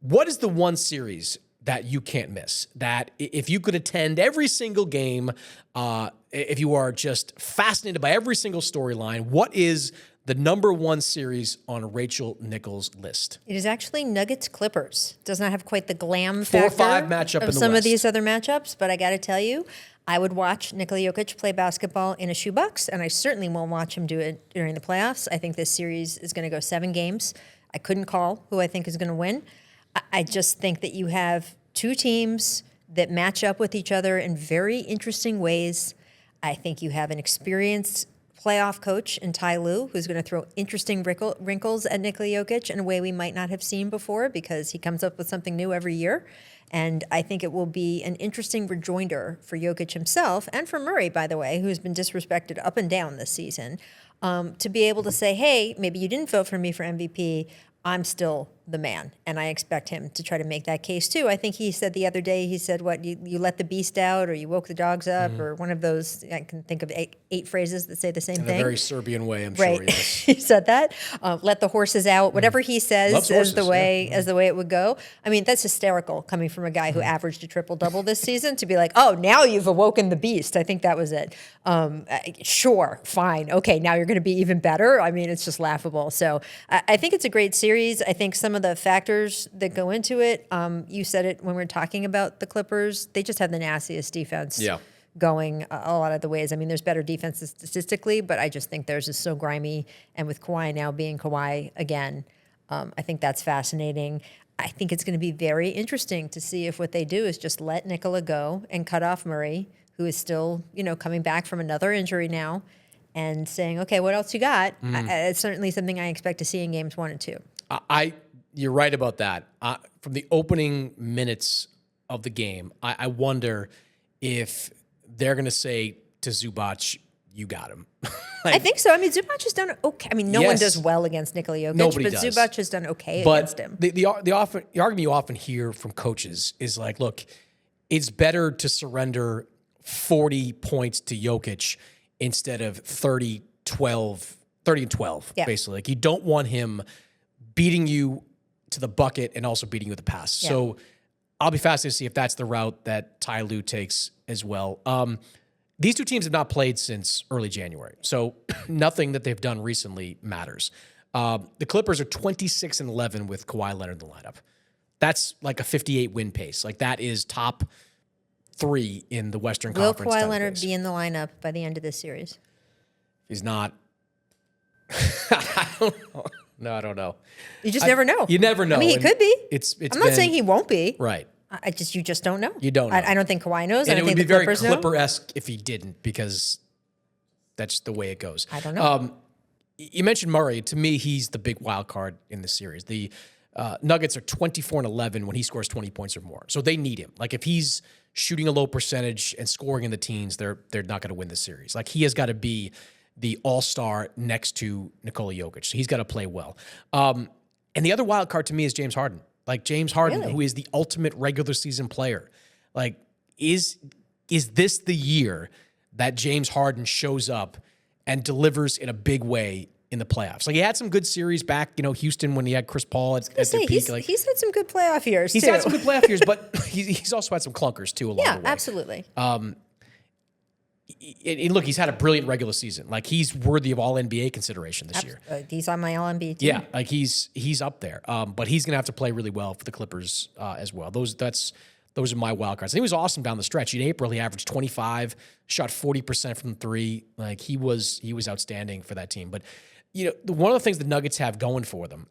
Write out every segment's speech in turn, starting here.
What is the one series that you can't miss? That if you could attend every single game, if you are just fascinated by every single storyline, what is the number one series on Rachel Nichols' list? It is actually Nuggets Clippers. Does not have quite the glam factor 4-5 matchup of in the some West. of these other matchups, but I got to tell you, I would watch Nikola Jokic play basketball in a shoebox, and I certainly won't watch him do it during the playoffs. I think this series is going to go 7 games. I couldn't call who I think is going to win. I just think that you have two teams that match up with each other in very interesting ways. I think you have an experienced playoff coach in Ty Lue, who's going to throw interesting wrinkles at Nikola Jokic in a way we might not have seen before because he comes up with something new every year. And I think it will be an interesting rejoinder for Jokic himself and for Murray, by the way, who's been disrespected up and down this season, to be able to say, hey, maybe you didn't vote for me for MVP. I'm still the man, and I expect him to try to make that case too. I think he said the other day, he said, what, you let the beast out, or you woke the dogs up, or one of those, I can think of eight phrases that say the same thing. In a very Serbian way, I'm right. sure, yes. He said that. Let the horses out. Whatever he says as the way it would go. I mean, that's hysterical coming from a guy who averaged a triple-double this season to be like, oh, now you've awoken the beast. I think that was it. Sure, fine. Okay, now you're going to be even better. I mean, it's just laughable. So I think it's a great series. I think some of the factors that go into it, you said it when we were talking about the Clippers, they just have the nastiest defense going a lot of the ways. I mean, there's better defenses statistically, but I just think theirs is so grimy. And with Kawhi now being Kawhi again, I think that's fascinating. I think it's going to be very interesting to see if what they do is just let Nikola go and cut off Murray, who is still, coming back from another injury now, and saying, okay, what else you got? It's certainly something I expect to see in games 1 and 2. You're right about that. From the opening minutes of the game, I wonder if they're going to say to Zubac, you got him. I think so. I mean, Zubac has done okay. I mean, no one does well against Nikola Jokic, Nobody but does. Zubac has done okay against him. The argument you often hear from coaches is like, look, it's better to surrender 40 points to Jokic instead of 30 and 12, basically. Like, you don't want him beating you to the bucket and also beating you with the pass. Yeah. So I'll be fascinated to see if that's the route that Ty Lue takes as well. These two teams have not played since early January, so nothing that they've done recently matters. The Clippers are 26-11 with Kawhi Leonard in the lineup. That's like a 58 win pace. Like, that is top 3 in the Western Conference. Will Kawhi Leonard be in the lineup by the end of this series? He's not. I don't know. No, I don't know. You just never know. You never know. I mean, he could be. I'm not saying he won't be. Right. You just don't know. You don't know. I don't think Kawhi knows. And I don't think it would be the very Clippers Clipper-esque if he didn't, because that's the way it goes. I don't know. You mentioned Murray. To me, he's the big wild card in this series. The Nuggets are 24-11 when he scores 20 points or more. So they need him. Like, if he's shooting a low percentage and scoring in the teens, they're not going to win the series. Like, he has got to be the all-star next to Nikola Jokic. So he's got to play well. And the other wild card to me is James Harden. Like, James Harden, who is the ultimate regular season player. Like, is this the year that James Harden shows up and delivers in a big way in the playoffs? Like, he had some good series back, Houston, when he had Chris Paul at their peak. He's had some good playoff years, He's had some good playoff years, but he's also had some clunkers, too, along the way. Yeah, absolutely. And look, he's had a brilliant regular season. Like, he's worthy of all NBA consideration this year. He's on my all NBA team. Yeah, like he's up there. But he's gonna have to play really well for the Clippers as well. Those are my wild cards. I think he was awesome down the stretch. In April, he averaged 25, shot 40% from 3. Like, he was outstanding for that team. But one of the things the Nuggets have going for them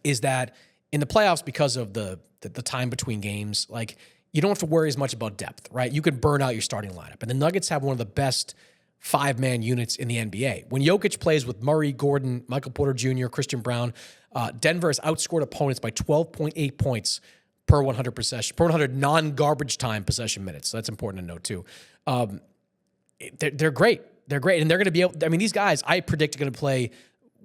is that in the playoffs, because of the time between games, like, you don't have to worry as much about depth, right? You could burn out your starting lineup. And the Nuggets have one of the best 5-man units in the NBA. When Jokic plays with Murray, Gordon, Michael Porter Jr., Christian Brown, Denver has outscored opponents by 12.8 points per 100 non-garbage time possession minutes. So that's important to note too. They're great. They're great. And they're going to be able, these guys, I predict, are going to play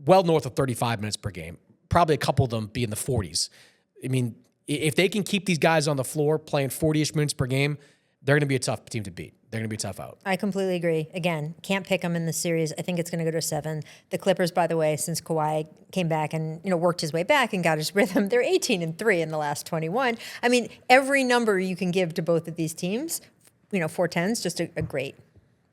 well north of 35 minutes per game. Probably a couple of them be in the 40s. If they can keep these guys on the floor playing 40-ish minutes per game, they're going to be a tough team to beat. They're going to be tough out. I completely agree. Again, can't pick them in the series. I think it's going to go to 7. The Clippers, by the way, since Kawhi came back and worked his way back and got his rhythm, they're 18-3 in the last 21. I mean, every number you can give to both of these teams, 4-10's just a great.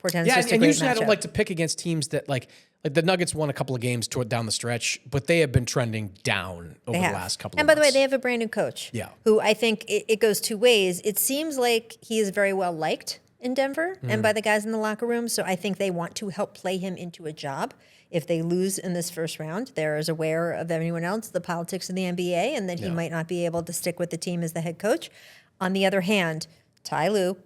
4-10's Yeah, just a and great usually I don't matchup. like to pick against teams that like the Nuggets won a couple of games down the stretch, but they have been trending down over the last couple of months. And by the way, they have a brand new coach. Yeah. Who I think it goes two ways. It seems like he is very well liked in Denver and by the guys in the locker room. So I think they want to help play him into a job. If they lose in this first round, they're as aware of everyone else, the politics of the NBA, and that he might not be able to stick with the team as the head coach. On the other hand, Ty Lue,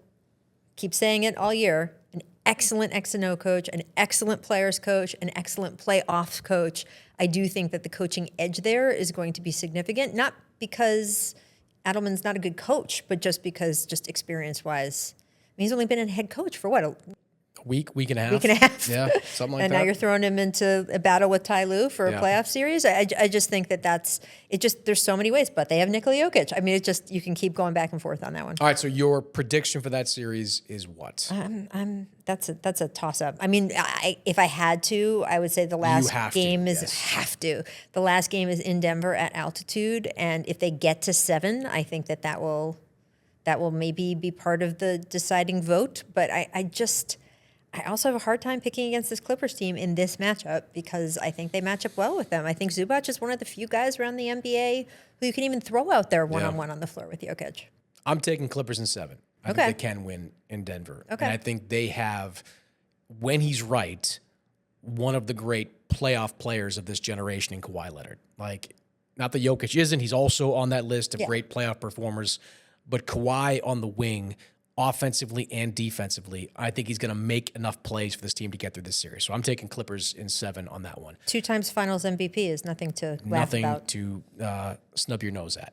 keep saying it all year, an excellent X and O coach, an excellent players coach, an excellent playoffs coach. I do think that the coaching edge there is going to be significant, not because Adelman's not a good coach, but just experience-wise. I mean, he's only been a head coach for what, a week and a half. week and a half. Yeah, something like and that. now you're throwing him into a battle with Ty Lue for a playoff series. I just think there's so many ways, but they have Nikola Jokic. I mean, you can keep going back and forth on that one. All right, so your prediction for that series is what? That's a toss up. I mean, if I had to, I would say the last game The last game is in Denver at altitude, and if they get to 7, I think that will maybe be part of the deciding vote. But I also have a hard time picking against this Clippers team in this matchup because I think they match up well with them. I think Zubac is one of the few guys around the NBA who you can even throw out there one-on-one on the floor with Jokic. I'm taking Clippers in 7. I think they can win in Denver. Okay. And I think they have, when he's right, one of the great playoff players of this generation in Kawhi Leonard. Like, not that Jokic isn't. He's also on that list of great playoff performers. But Kawhi on the wing, offensively and defensively, I think he's going to make enough plays for this team to get through this series. So I'm taking Clippers in 7 on that one. 2 times Finals MVP is nothing to laugh about. Nothing to snub your nose at.